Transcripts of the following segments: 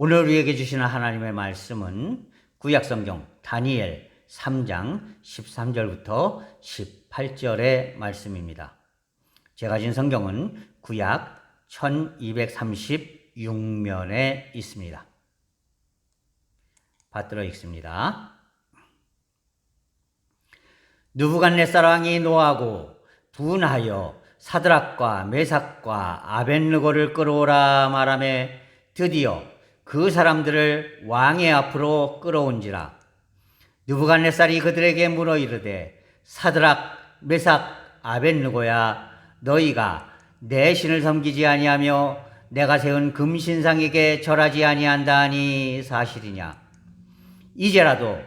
오늘 우리에게 주시는 하나님의 말씀은 구약성경 다니엘 3장 13절부터 18절의 말씀입니다. 제가 진 성경은 구약 1236면에 있습니다. 받들어 읽습니다. 느부갓네살 왕이 노하고 분하여 사드락과 메삭과 아벳느고를 끌어오라 말하며 드디어 그 사람들을 왕의 앞으로 끌어온지라. 느부갓네살이 그들에게 물어 이르되 사드락 메삭 아벳느고야, 너희가 내 신을 섬기지 아니하며 내가 세운 금신상에게 절하지 아니한다 하니 사실이냐? 이제라도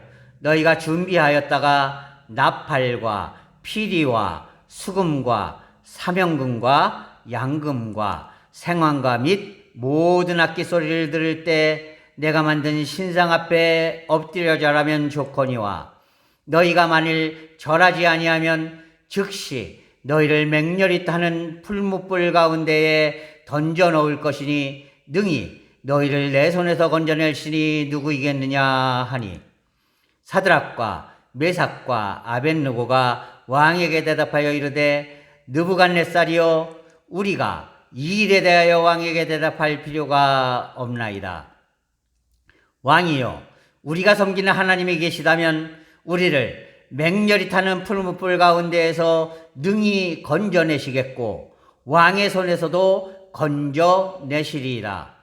너희가 준비하였다가 나팔과 피리와 수금과 사명금과 양금과 생황과 및 모든 악기 소리를 들을 때 내가 만든 신상 앞에 엎드려 절하면 좋거니와, 너희가 만일 절하지 아니하면 즉시 너희를 맹렬히 타는 풀무불 가운데에 던져 넣을 것이니 능히 너희를 내 손에서 건져낼 신이 누구이겠느냐 하니, 사드락과 메삭과 아벳느고가 왕에게 대답하여 이르되 느부갓네살이여, 우리가 이 일에 대하여 왕에게 대답할 필요가 없나이다. 왕이여, 우리가 섬기는 하나님이 계시다면 우리를 맹렬히 타는 풀무불 가운데에서 능히 건져내시겠고 왕의 손에서도 건져내시리이다.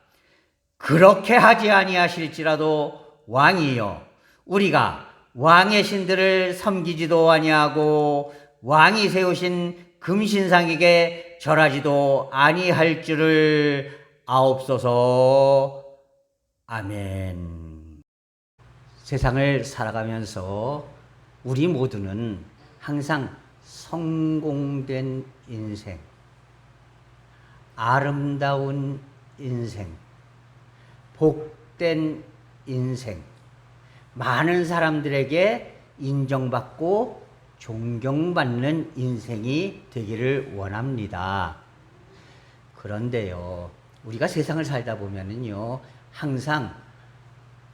그렇게 하지 아니하실지라도 왕이여, 우리가 왕의 신들을 섬기지도 아니하고 왕이 세우신 금신상에게 절하지도 아니할 줄을 아옵소서. 아멘. 세상을 살아가면서 우리 모두는 항상 성공된 인생, 아름다운 인생, 복된 인생, 많은 사람들에게 인정받고 존경받는 인생이 되기를 원합니다. 그런데요, 우리가 세상을 살다 보면은요, 항상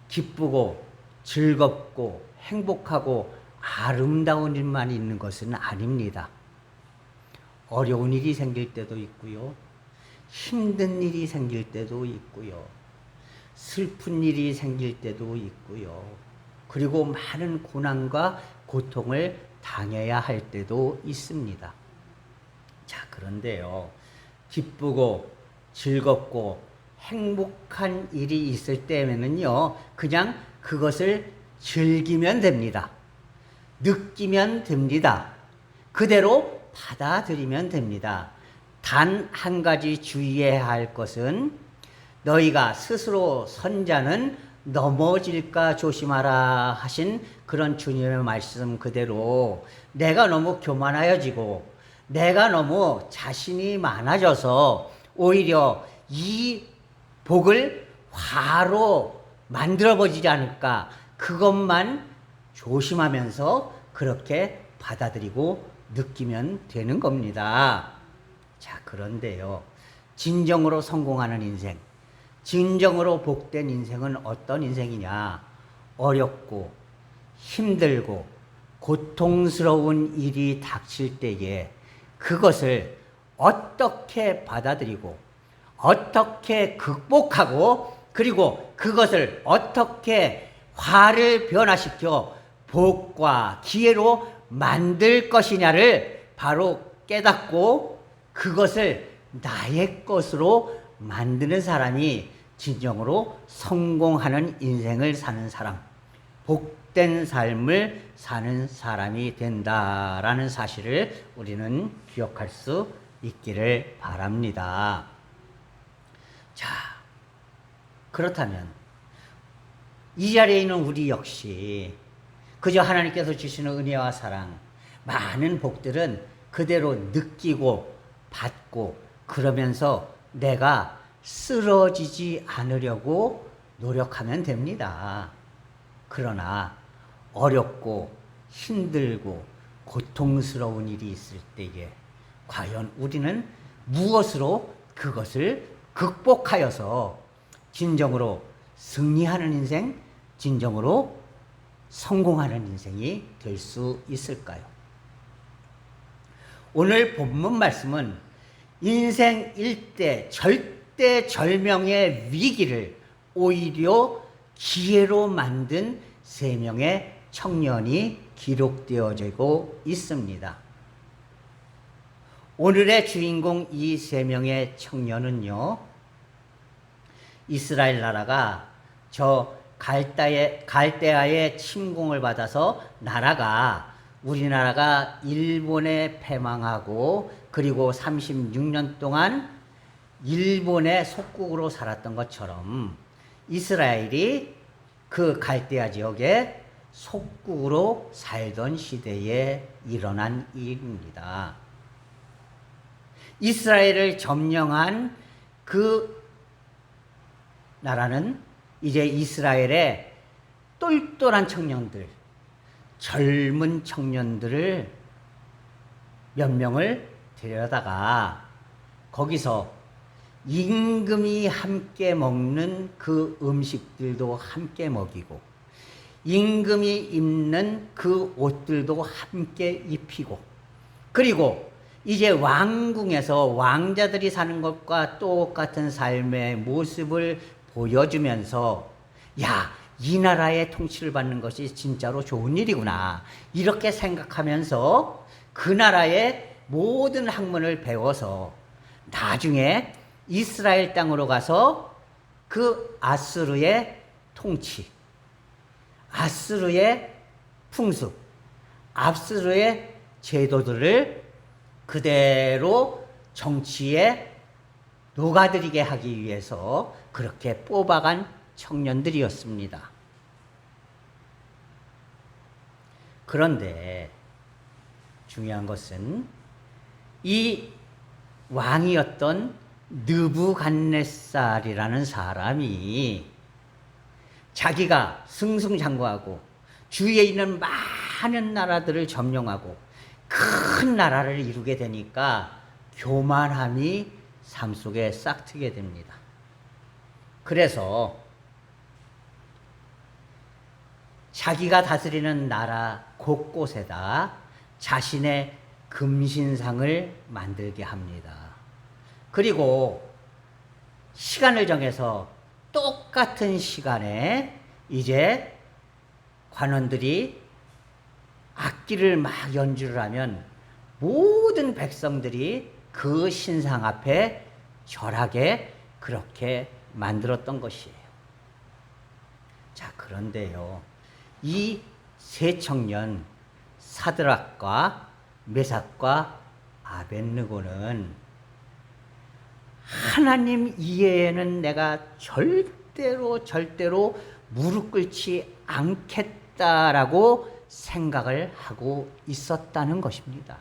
기쁘고 즐겁고 행복하고 아름다운 일만 있는 것은 아닙니다. 어려운 일이 생길 때도 있고요, 힘든 일이 생길 때도 있고요, 슬픈 일이 생길 때도 있고요, 그리고 많은 고난과 고통을 당해야 할 때도 있습니다. 자, 그런데요, 기쁘고 즐겁고 행복한 일이 있을 때면은요, 그냥 그것을 즐기면 됩니다. 느끼면 됩니다. 그대로 받아들이면 됩니다. 단 한 가지 주의해야 할 것은, 너희가 스스로 선자는 넘어질까 조심하라 하신 그런 주님의 말씀 그대로 내가 너무 교만하여지고 내가 너무 자신이 많아져서 오히려 이 복을 화로 만들어버리지 않을까, 그것만 조심하면서 그렇게 받아들이고 느끼면 되는 겁니다. 자, 그런데요, 진정으로 성공하는 인생, 진정으로 복된 인생은 어떤 인생이냐? 어렵고 힘들고 고통스러운 일이 닥칠 때에 그것을 어떻게 받아들이고 어떻게 극복하고 그리고 그것을 어떻게 화를 변화시켜 복과 기회로 만들 것이냐를 바로 깨닫고 그것을 나의 것으로 만드는 사람이 진정으로 성공하는 인생을 사는 사람, 복된 삶을 사는 사람이 된다라는 사실을 우리는 기억할 수 있기를 바랍니다. 자, 그렇다면 이 자리에 있는 우리 역시 그저 하나님께서 주시는 은혜와 사랑, 많은 복들은 그대로 느끼고 받고 그러면서 내가 쓰러지지 않으려고 노력하면 됩니다. 그러나 어렵고 힘들고 고통스러운 일이 있을 때에 과연 우리는 무엇으로 그것을 극복하여서 진정으로 승리하는 인생, 진정으로 성공하는 인생이 될 수 있을까요? 오늘 본문 말씀은 인생 일대 절대절명의 위기를 오히려 기회로 만든 3명의 청년이 기록되어지고 있습니다. 오늘의 주인공 이 3명의 청년은요, 이스라엘 나라가 저 갈대아의 침공을 받아서 우리나라가 일본에 패망하고 그리고 36년 동안 일본의 속국으로 살았던 것처럼 이스라엘이 그 갈대아 지역에 속국으로 살던 시대에 일어난 일입니다. 이스라엘을 점령한 그 나라는 이제 이스라엘의 똘똘한 청년들, 젊은 청년들을 몇 명을 데려다가 거기서 임금이 함께 먹는 그 음식들도 함께 먹이고 임금이 입는 그 옷들도 함께 입히고 그리고 이제 왕궁에서 왕자들이 사는 것과 똑같은 삶의 모습을 보여주면서 야, 이 나라의 통치를 받는 것이 진짜로 좋은 일이구나 이렇게 생각하면서 그 나라의 모든 학문을 배워서 나중에 이스라엘 땅으로 가서 그 아수르의 통치, 아수르의 풍습, 아수르의 제도들을 그대로 정치에 녹아들이게 하기 위해서 그렇게 뽑아간 청년들이었습니다. 그런데 중요한 것은 이 왕이었던 느부갓네살이라는 사람이 자기가 승승장구하고 주위에 있는 많은 나라들을 점령하고 큰 나라를 이루게 되니까 교만함이 삶 속에 싹 트게 됩니다. 그래서 자기가 다스리는 나라 곳곳에다 자신의 금신상을 만들게 합니다. 그리고 시간을 정해서 똑같은 시간에 이제 관원들이 악기를 막 연주를 하면 모든 백성들이 그 신상 앞에 절하게 그렇게 만들었던 것이에요. 자, 그런데요, 이 세 청년 사드락과 메삭과 아벳느고는 하나님 이외에는 내가 절대로 무릎 꿇지 않겠다라고 생각을 하고 있었다는 것입니다.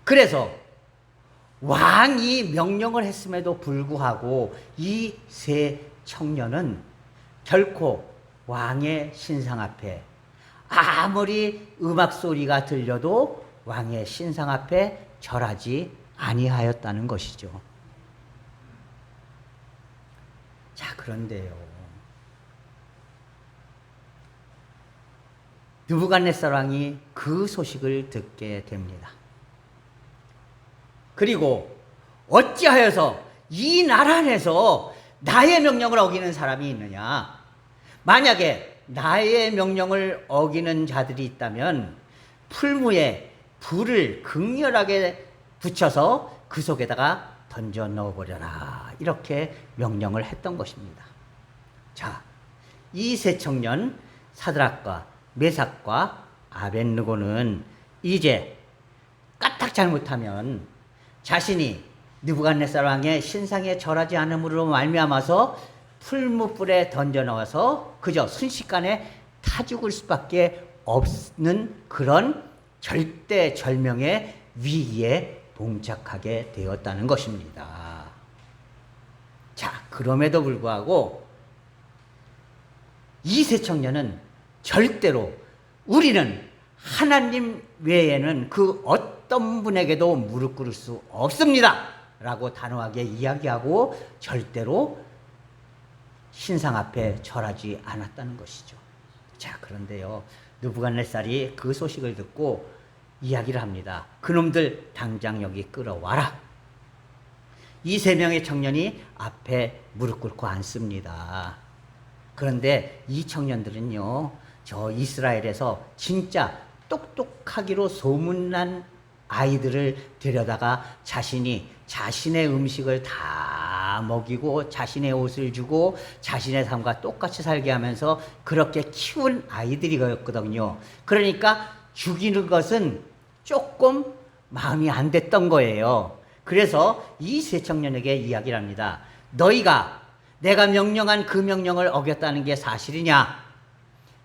그래서 왕이 명령을 했음에도 불구하고 이 세 청년은 결코 왕의 신상 앞에 아무리 음악 소리가 들려도 왕의 신상 앞에 절하지 아니하였다는 것이죠. 자, 그런데요, 느부갓네살 왕이 그 소식을 듣게 됩니다. 그리고 어찌하여서 이 나라 안에서 나의 명령을 어기는 사람이 있느냐? 만약에 나의 명령을 어기는 자들이 있다면 풀무에 불을 극렬하게 붙여서 그 속에다가 던져 넣어버려라, 이렇게 명령을 했던 것입니다. 자, 이 세 청년 사드락과 메삭과 아벳느고는 이제 까딱 잘못하면 자신이 느부갓네살 왕의 신상에 절하지 않음으로 말미암아서 풀무불에 던져 넣어서 그저 순식간에 타 죽을 수밖에 없는 그런 절대절명의 위기에 봉착하게 되었다는 것입니다. 자, 그럼에도 불구하고 이 세 청년은 절대로 우리는 하나님 외에는 그 어떤 분에게도 무릎 꿇을 수 없습니다 라고 단호하게 이야기하고 절대로 신상 앞에 절하지 않았다는 것이죠. 자, 그런데요, 느부갓네살이 그 소식을 듣고 이야기를 합니다. 그놈들 당장 여기 끌어와라. 이 세 명의 청년이 앞에 무릎 꿇고 앉습니다. 그런데 이 청년들은요, 저 이스라엘에서 진짜 똑똑하기로 소문난 아이들을 데려다가 자신의 음식을 다 먹이고 자신의 옷을 주고 자신의 삶과 똑같이 살게 하면서 그렇게 키운 아이들이었거든요. 그러니까 죽이는 것은 조금 마음이 안 됐던 거예요. 그래서 이 세 청년에게 이야기를 합니다. 너희가 내가 명령한 그 명령을 어겼다는 게 사실이냐?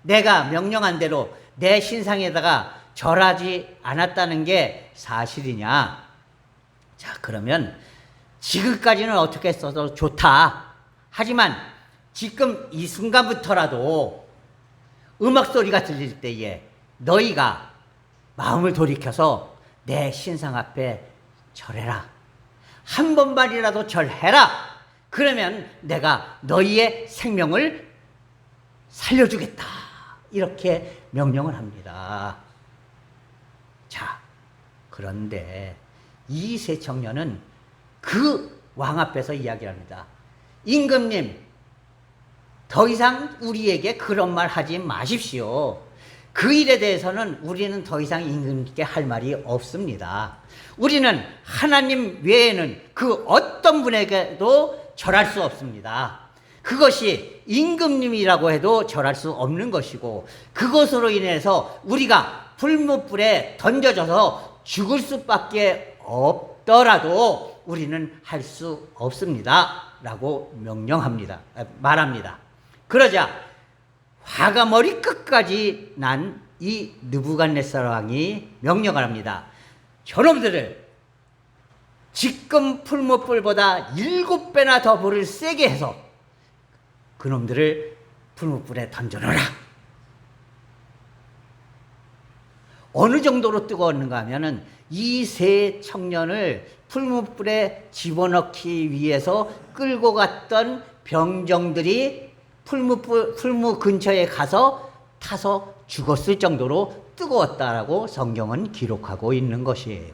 내가 명령한 대로 내 신상에다가 절하지 않았다는 게 사실이냐? 자, 그러면 지금까지는 어떻게 써도 좋다. 하지만 지금 이 순간부터라도 음악 소리가 들릴 때에 너희가 마음을 돌이켜서 내 신상 앞에 절해라. 한 번만이라도 절해라. 그러면 내가 너희의 생명을 살려주겠다. 이렇게 명령을 합니다. 자, 그런데 이 세 청년은 그 왕 앞에서 이야기를 합니다. 임금님, 더 이상 우리에게 그런 말 하지 마십시오. 그 일에 대해서는 우리는 더 이상 임금님께 할 말이 없습니다. 우리는 하나님 외에는 그 어떤 분에게도 절할 수 없습니다. 그것이 임금님이라고 해도 절할 수 없는 것이고, 그것으로 인해서 우리가 불못불에 던져져서 죽을 수밖에 없더라도 우리는 할 수 없습니다. 라고 말합니다. 그러자 화가 머리끝까지 난 이 느부갓네살 왕이 명령을 합니다. 저놈들을 지금 풀무불보다 7배나 더 불을 세게 해서 그놈들을 풀무불에 던져놓으라. 어느 정도로 뜨거웠는가 하면은 이 세 청년을 풀무불에 집어넣기 위해서 끌고 갔던 병정들이 풀무 근처에 가서 타서 죽었을 정도로 뜨거웠다라고 성경은 기록하고 있는 것이에요.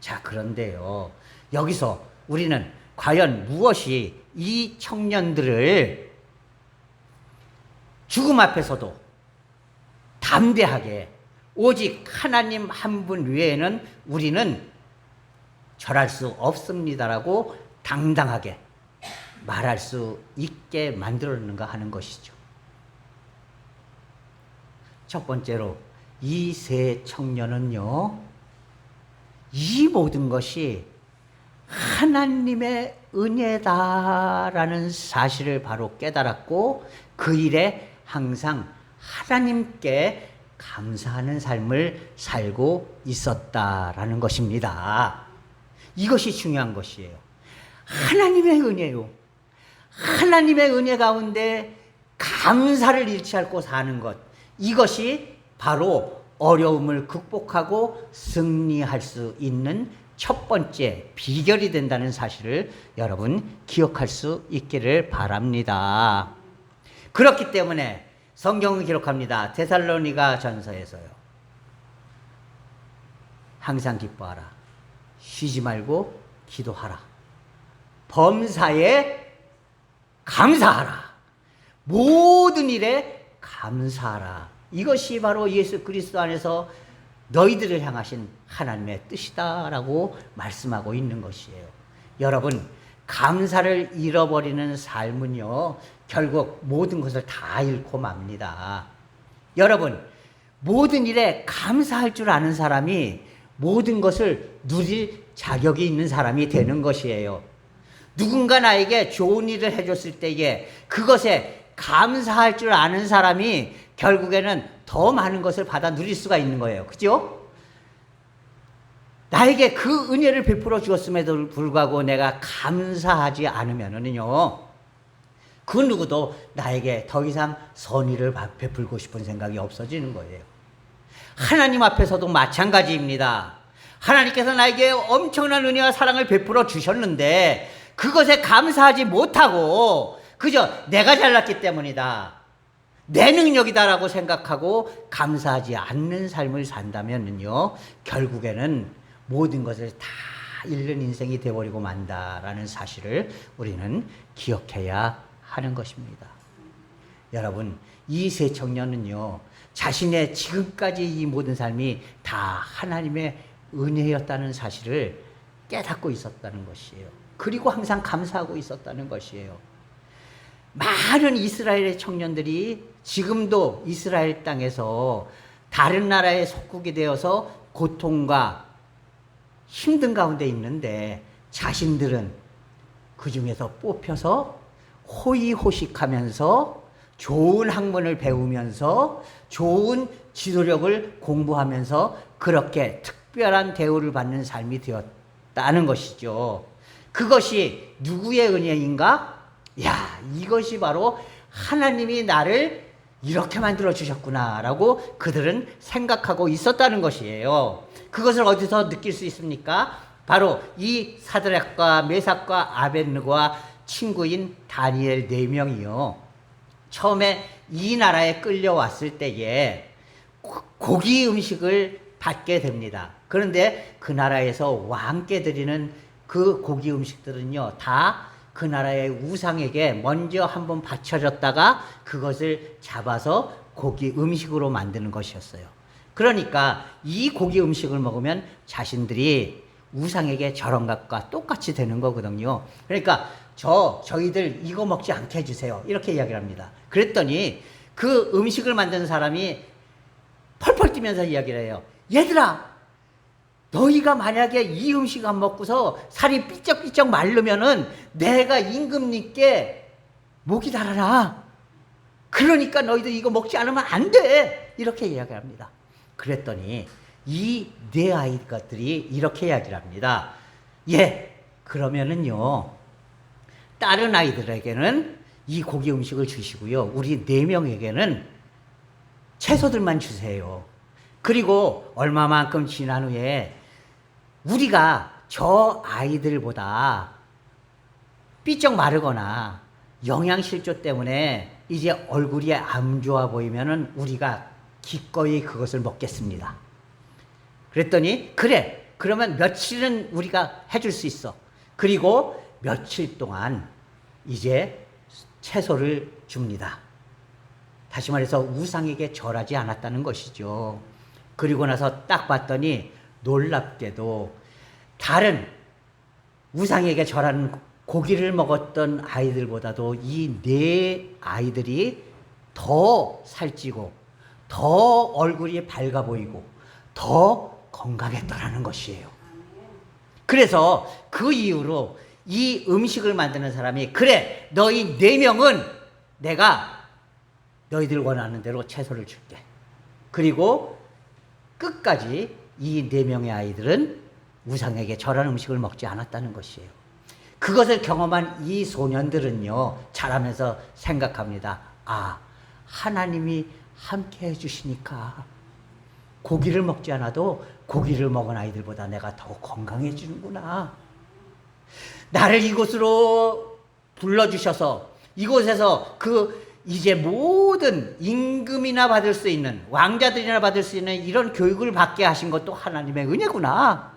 자, 그런데요, 여기서 우리는 과연 무엇이 이 청년들을 죽음 앞에서도 담대하게 오직 하나님 한 분 외에는 우리는 절할 수 없습니다라고 당당하게 말할 수 있게 만들었는가 하는 것이죠. 첫 번째로 이 세 청년은요, 이 모든 것이 하나님의 은혜다라는 사실을 바로 깨달았고 그 일에 항상 하나님께 감사하는 삶을 살고 있었다라는 것입니다. 이것이 중요한 것이에요. 하나님의 은혜요. 하나님의 은혜 가운데 감사를 잃지 않고 사는 것, 이것이 바로 어려움을 극복하고 승리할 수 있는 첫 번째 비결이 된다는 사실을 여러분 기억할 수 있기를 바랍니다. 그렇기 때문에 성경은 기록합니다. 데살로니가 전서에서요, 항상 기뻐하라, 쉬지 말고 기도하라, 범사에 감사하라, 모든 일에 감사하라. 이것이 바로 예수 그리스도 안에서 너희들을 향하신 하나님의 뜻이다라고 말씀하고 있는 것이에요. 여러분, 감사를 잃어버리는 삶은요, 결국 모든 것을 다 잃고 맙니다. 여러분, 모든 일에 감사할 줄 아는 사람이 모든 것을 누릴 자격이 있는 사람이 되는 것이에요. 누군가 나에게 좋은 일을 해줬을 때에 그것에 감사할 줄 아는 사람이 결국에는 더 많은 것을 받아 누릴 수가 있는 거예요. 그죠? 나에게 그 은혜를 베풀어 주었음에도 불구하고 내가 감사하지 않으면은요, 그 누구도 나에게 더 이상 선의를 베풀고 싶은 생각이 없어지는 거예요. 하나님 앞에서도 마찬가지입니다. 하나님께서 나에게 엄청난 은혜와 사랑을 베풀어 주셨는데 그것에 감사하지 못하고 그저 내가 잘났기 때문이다, 내 능력이다라고 생각하고 감사하지 않는 삶을 산다면요, 결국에는 모든 것을 다 잃는 인생이 되어버리고 만다라는 사실을 우리는 기억해야 하는 것입니다. 여러분, 이 세 청년은요, 자신의 지금까지 이 모든 삶이 다 하나님의 은혜였다는 사실을 깨닫고 있었다는 것이에요. 그리고 항상 감사하고 있었다는 것이에요. 많은 이스라엘의 청년들이 지금도 이스라엘 땅에서 다른 나라의 속국이 되어서 고통과 힘든 가운데 있는데, 자신들은 그 중에서 뽑혀서 호의호식하면서 좋은 학문을 배우면서 좋은 지도력을 공부하면서 그렇게 특별한 대우를 받는 삶이 되었다는 것이죠. 그것이 누구의 은혜인가? 야, 이것이 바로 하나님이 나를 이렇게 만들어 주셨구나 라고 그들은 생각하고 있었다는 것이에요. 그것을 어디서 느낄 수 있습니까? 바로 이 사드락과 메삭과 아벳느고와 친구인 다니엘 4명이요, 처음에 이 나라에 끌려왔을 때에 고기 음식을 받게 됩니다. 그런데 그 나라에서 왕께 드리는 그 고기 음식들은요, 다 그 나라의 우상에게 먼저 한번 바쳐졌다가 그것을 잡아서 고기 음식으로 만드는 것이었어요. 그러니까 이 고기 음식을 먹으면 자신들이 우상에게 절한 것과 똑같이 되는 거거든요. 그러니까 저희들 이거 먹지 않게 해주세요, 이렇게 이야기를 합니다. 그랬더니 그 음식을 만드는 사람이 펄펄 뛰면서 이야기를 해요. 얘들아, 너희가 만약에 이 음식 안 먹고서 살이 삐쩍삐쩍 마르면은 내가 임금님께 목이 달아나. 그러니까 너희들 이거 먹지 않으면 안 돼, 이렇게 이야기를 합니다. 그랬더니 이 네 아이들이 이렇게 이야기를 합니다. 예, 그러면은요, 다른 아이들에게는 이 고기 음식을 주시고요, 우리 4명에게는 채소들만 주세요. 그리고 얼마만큼 지난 후에 우리가 저 아이들보다 삐쩍 마르거나 영양실조 때문에 이제 얼굴이 안 좋아 보이면은 우리가 기꺼이 그것을 먹겠습니다. 그랬더니 그래, 그러면 며칠은 우리가 해줄 수 있어. 그리고 며칠 동안 이제 채소를 줍니다. 다시 말해서 우상에게 절하지 않았다는 것이죠. 그리고 나서 딱 봤더니 놀랍게도 다른 우상에게 절하는 고기를 먹었던 아이들보다도 이 4아이들이 더 살찌고 더 얼굴이 밝아 보이고 더 건강했더라는 것이에요. 그래서 그 이후로 이 음식을 만드는 사람이, 그래, 너희 4명은 내가 너희들 원하는 대로 채소를 줄게. 그리고 끝까지 이 4명의 아이들은 우상에게 절한 음식을 먹지 않았다는 것이에요. 그것을 경험한 이 소년들은요, 자라면서 생각합니다. 아, 하나님이 함께 해주시니까 고기를 먹지 않아도 고기를 먹은 아이들보다 내가 더 건강해지는구나. 나를 이곳으로 불러주셔서 이곳에서 이제 모든 임금이나 받을 수 있는, 왕자들이나 받을 수 있는 이런 교육을 받게 하신 것도 하나님의 은혜구나.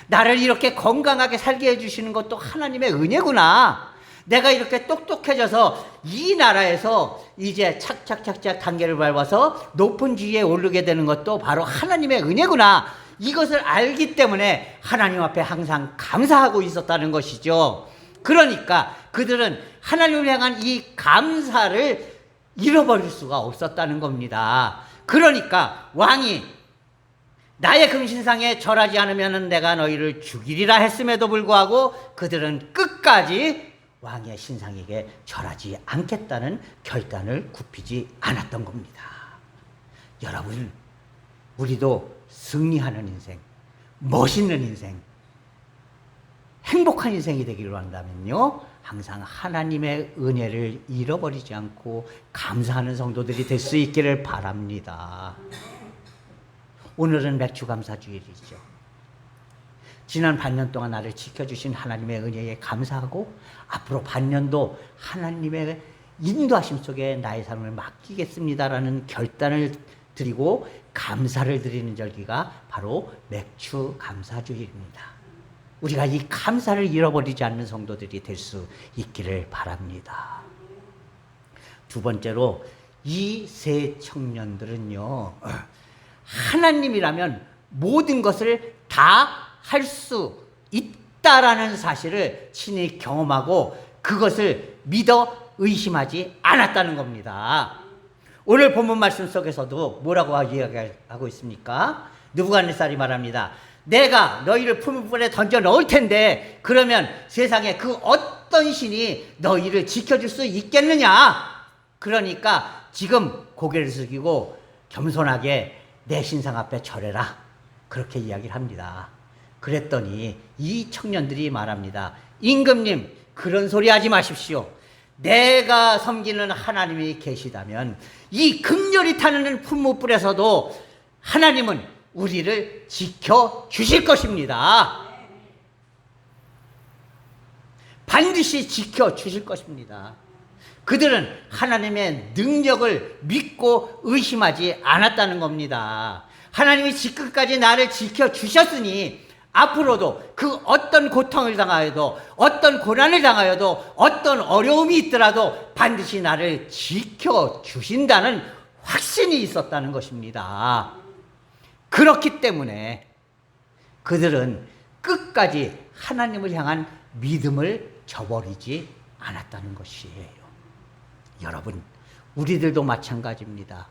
나를 이렇게 건강하게 살게 해주시는 것도 하나님의 은혜구나. 내가 이렇게 똑똑해져서 이 나라에서 이제 착착착착 단계를 밟아서 높은 지위에 오르게 되는 것도 바로 하나님의 은혜구나. 이것을 알기 때문에 하나님 앞에 항상 감사하고 있었다는 것이죠. 그러니까 그들은 하나님을 향한 이 감사를 잃어버릴 수가 없었다는 겁니다. 그러니까 왕이 나의 금신상에 절하지 않으면 내가 너희를 죽이리라 했음에도 불구하고 그들은 끝까지 왕의 신상에게 절하지 않겠다는 결단을 굽히지 않았던 겁니다. 여러분, 우리도 승리하는 인생, 멋있는 인생, 행복한 인생이 되기를 원한다면요, 항상 하나님의 은혜를 잃어버리지 않고 감사하는 성도들이 될 수 있기를 바랍니다. 오늘은 맥주감사주일이죠. 지난 반년 동안 나를 지켜주신 하나님의 은혜에 감사하고 앞으로 반년도 하나님의 인도하심 속에 나의 삶을 맡기겠습니다라는 결단을 드리고 감사를 드리는 절기가 바로 맥주 감사주일입니다. 우리가 이 감사를 잃어버리지 않는 성도들이 될 수 있기를 바랍니다. 두 번째로 이 세 청년들은요, 하나님이라면 모든 것을 다 할 수 있다라는 사실을 친히 경험하고 그것을 믿어 의심하지 않았다는 겁니다. 오늘 본문 말씀 속에서도 뭐라고 이야기하고 있습니까? 느부갓네살이 말합니다. 내가 너희를 풀무불에 던져 넣을 텐데 그러면 세상에 그 어떤 신이 너희를 지켜줄 수 있겠느냐? 그러니까 지금 고개를 숙이고 겸손하게 내 신상 앞에 절해라. 그렇게 이야기를 합니다. 그랬더니 이 청년들이 말합니다. 임금님, 그런 소리 하지 마십시오. 내가 섬기는 하나님이 계시다면 이 극렬히 타는 풀무불에서도 하나님은 우리를 지켜주실 것입니다. 반드시 지켜주실 것입니다. 그들은 하나님의 능력을 믿고 의심하지 않았다는 겁니다. 하나님이 지금까지 나를 지켜주셨으니 앞으로도 그 어떤 고통을 당하여도 어떤 고난을 당하여도 어떤 어려움이 있더라도 반드시 나를 지켜주신다는 확신이 있었다는 것입니다. 그렇기 때문에 그들은 끝까지 하나님을 향한 믿음을 저버리지 않았다는 것이에요. 여러분, 우리들도 마찬가지입니다.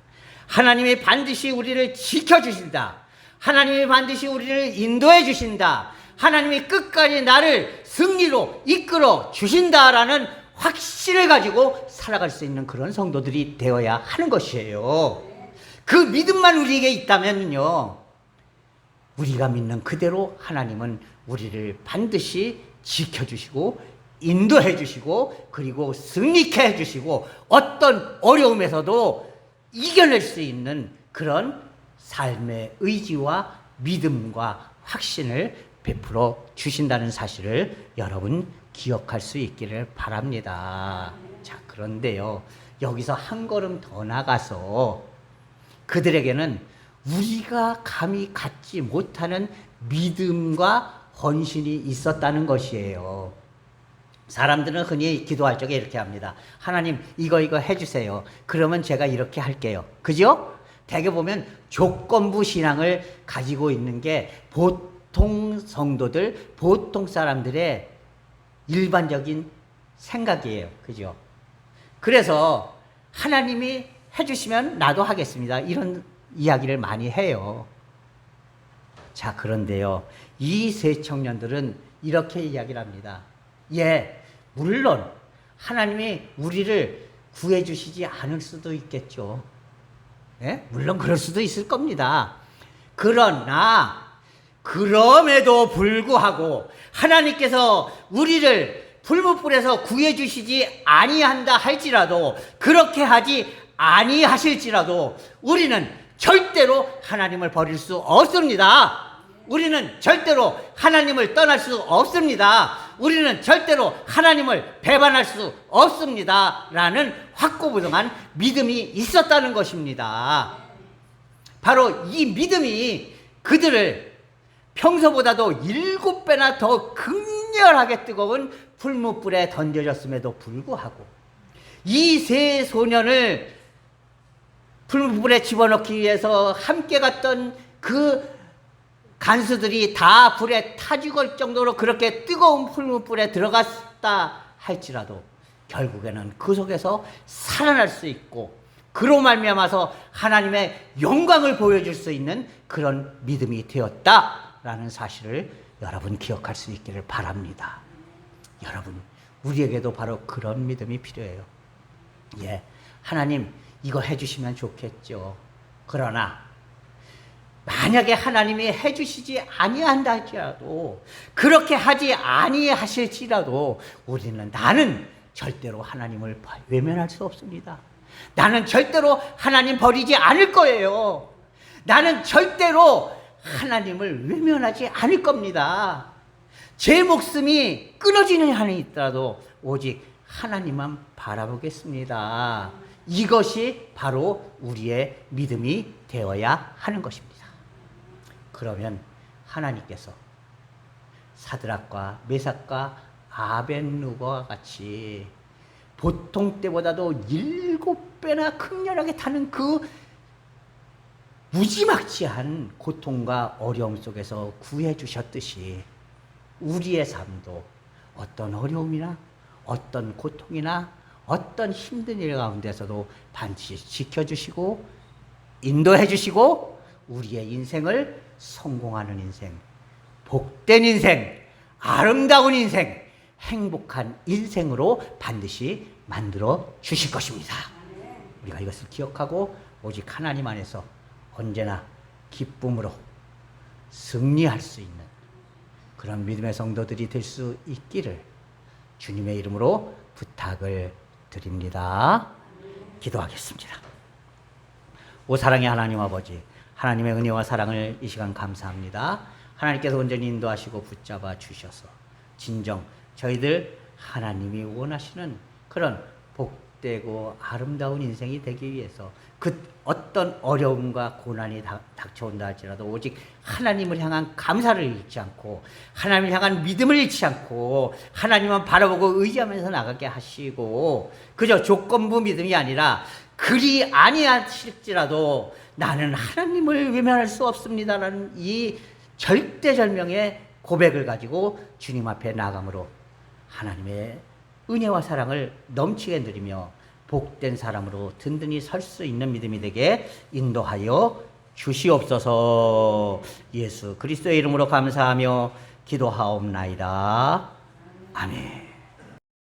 하나님이 반드시 우리를 지켜주신다. 하나님이 반드시 우리를 인도해 주신다. 하나님이 끝까지 나를 승리로 이끌어 주신다라는 확신을 가지고 살아갈 수 있는 그런 성도들이 되어야 하는 것이에요. 그 믿음만 우리에게 있다면요, 우리가 믿는 그대로 하나님은 우리를 반드시 지켜주시고 인도해 주시고 그리고 승리케 해 주시고 어떤 어려움에서도 이겨낼 수 있는 그런 삶의 의지와 믿음과 확신을 베풀어 주신다는 사실을 여러분 기억할 수 있기를 바랍니다. 자, 그런데요, 여기서 한 걸음 더 나가서 그들에게는 우리가 감히 갖지 못하는 믿음과 헌신이 있었다는 것이에요. 사람들은 흔히 기도할 적에 이렇게 합니다. 하나님, 이거 해주세요. 그러면 제가 이렇게 할게요. 그죠? 대개 보면 조건부 신앙을 가지고 있는 게 보통 성도들, 보통 사람들의 일반적인 생각이에요. 그죠? 그래서 하나님이 해주시면 나도 하겠습니다. 이런 이야기를 많이 해요. 자, 그런데요, 이 세 청년들은 이렇게 이야기를 합니다. 예, 물론 하나님이 우리를 구해주시지 않을 수도 있겠죠. 예? 물론 그럴 수도 있을 겁니다. 그러나 그럼에도 불구하고 하나님께서 우리를 풀무불에서 구해주시지 아니한다 할지라도, 그렇게 하지 아니하실지라도 우리는 절대로 하나님을 버릴 수 없습니다. 우리는 절대로 하나님을 떠날 수 없습니다. 우리는 절대로 하나님을 배반할 수 없습니다. 라는 확고부동한 믿음이 있었다는 것입니다. 바로 이 믿음이 그들을 평소보다도 7배나 더 극렬하게 뜨거운 풀무불에 던져졌음에도 불구하고 이 세 소년을 풀무불에 집어넣기 위해서 함께 갔던 그 간수들이 다 불에 타 죽을 정도로 그렇게 뜨거운 풀무불에 들어갔다 할지라도 결국에는 그 속에서 살아날 수 있고 그로 말미암아서 하나님의 영광을 보여줄 수 있는 그런 믿음이 되었다라는 사실을 여러분 기억할 수 있기를 바랍니다. 여러분, 우리에게도 바로 그런 믿음이 필요해요. 예, 하나님 이거 해주시면 좋겠죠. 그러나 만약에 하나님이 해주시지 아니한다 할지라도, 그렇게 하지 아니하실지라도 나는 절대로 하나님을 외면할 수 없습니다. 나는 절대로 하나님 버리지 않을 거예요. 나는 절대로 하나님을 외면하지 않을 겁니다. 제 목숨이 끊어지는 한이 있더라도 오직 하나님만 바라보겠습니다. 이것이 바로 우리의 믿음이 되어야 하는 것입니다. 그러면 하나님께서 사드락과 메삭과 아벳누고와 같이 보통 때보다도 7배나 극렬하게 타는 그 무지막지한 고통과 어려움 속에서 구해 주셨듯이 우리의 삶도 어떤 어려움이나 어떤 고통이나 어떤 힘든 일 가운데서도 반드시 지켜주시고 인도해 주시고 우리의 인생을 성공하는 인생, 복된 인생, 아름다운 인생, 행복한 인생으로 반드시 만들어 주실 것입니다. 우리가 이것을 기억하고 오직 하나님 안에서 언제나 기쁨으로 승리할 수 있는 그런 믿음의 성도들이 될 수 있기를 주님의 이름으로 부탁을 드립니다. 기도하겠습니다. 오 사랑의 하나님 아버지, 하나님의 은혜와 사랑을 이 시간 감사합니다. 하나님께서 온전히 인도하시고 붙잡아 주셔서 진정 저희들 하나님이 원하시는 그런 복되고 아름다운 인생이 되기 위해서 그 어떤 어려움과 고난이 닥쳐온다 할지라도 오직 하나님을 향한 감사를 잃지 않고 하나님을 향한 믿음을 잃지 않고 하나님만 바라보고 의지하면서 나가게 하시고 그저 조건부 믿음이 아니라 그리 아니하실지라도 나는 하나님을 외면할 수 없습니다라는 이 절대절명의 고백을 가지고 주님 앞에 나아감으로 하나님의 은혜와 사랑을 넘치게 누리며 복된 사람으로 든든히 설 수 있는 믿음이 되게 인도하여 주시옵소서. 예수 그리스도의 이름으로 감사하며 기도하옵나이다. 아멘.